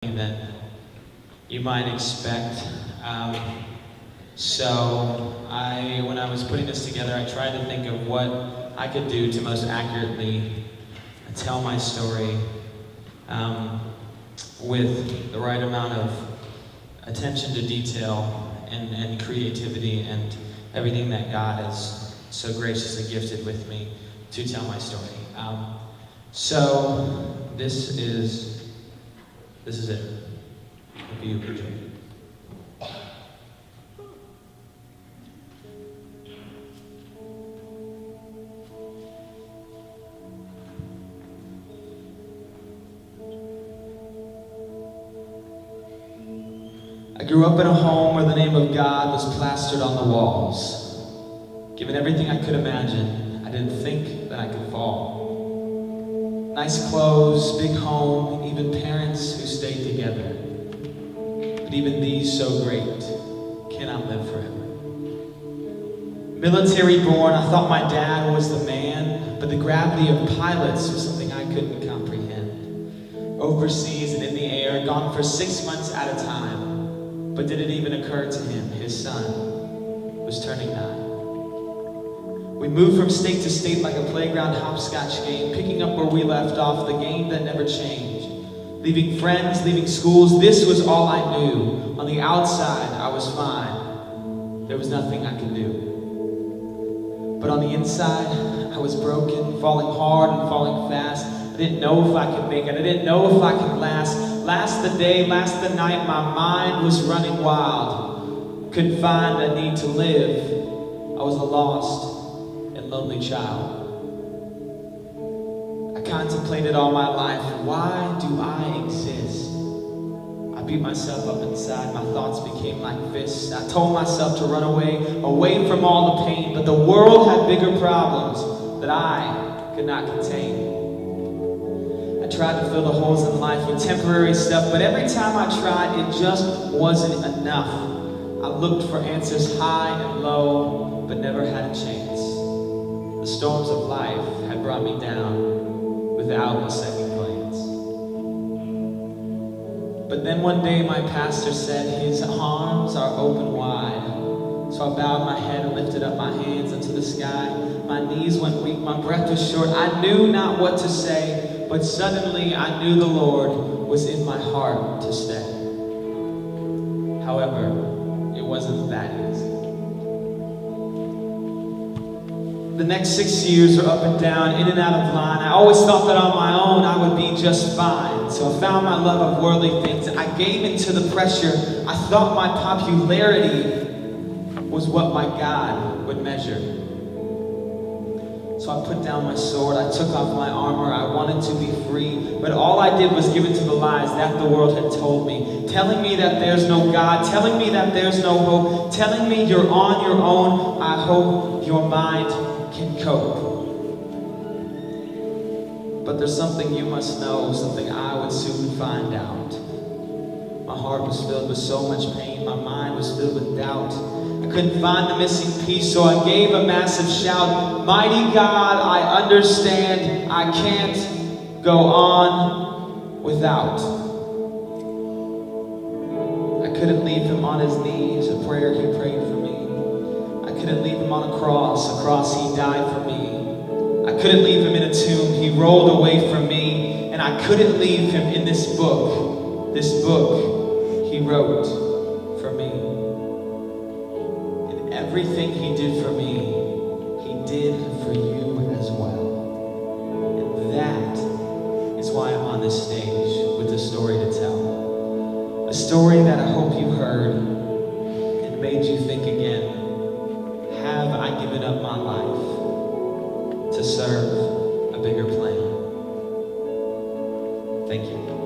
than you might expect. When I was putting this together, I tried to think of what I could do to most accurately tell my story with the right amount of attention to detail and creativity and everything that God has so graciously gifted with me to tell my story. This is it. Hope you enjoy it. I grew up in a home where the name of God was plastered on the walls. Given everything I could imagine, I didn't think that I could fall. Nice clothes, big home, even parents who stayed together. But even these so great cannot live forever. Military born, I thought my dad was the man, but the gravity of pilots was something I couldn't comprehend. Overseas and in the air, gone for 6 months at a time. But did it even occur to him his son was turning 9? We moved from state to state like a playground hopscotch game, picking up where we left off, the game that never changed. Leaving friends, leaving schools, this was all I knew. On the outside, I was fine. There was nothing I could do. But on the inside, I was broken, falling hard and falling fast. I didn't know if I could make it. I didn't know if I could last. Last the day, last the night, my mind was running wild. Couldn't find a need to live. I was a lost and lonely child. I contemplated all my life, why do I exist? I beat myself up inside, my thoughts became like fists. I told myself to run away from all the pain, but the world had bigger problems that I could not contain. I tried to fill the holes in life with temporary stuff, but every time I tried, it just wasn't enough. I looked for answers high and low, but never had a chance. The storms of life had brought me down without a second glance. But then one day my pastor said his arms are open wide. So I bowed my head and lifted up my hands unto the sky. My knees went weak, my breath was short. I knew not what to say, but suddenly I knew the Lord was in my heart to stay. However, it wasn't that easy. The next 6 years were up and down, in and out of line. I always thought that on my own I would be just fine. So I found my love of worldly things. I gave into the pressure. I thought my popularity was what my God would measure. So I put down my sword, I took off my armor, I wanted to be free. But all I did was give into the lies that the world had told me. Telling me that there's no God, telling me that there's no hope, telling me you're on your own, I hope your mind can cope. But there's something you must know, something I would soon find out. My heart was filled with so much pain, my mind was filled with doubt. I couldn't find the missing piece, so I gave a massive shout. Mighty God, I understand, I can't go on without. I couldn't leave him on his knees, a prayer he prayed for me. I couldn't leave him on a cross he died for me. I couldn't leave him in a tomb, he rolled away from me. And I couldn't leave him in this book he wrote for me. And everything he did for me, he did for you as well. And that is why I'm on this stage with a story to tell. A story that I hope you heard and made you think again. Have I given up my life to serve a bigger plan? Thank you.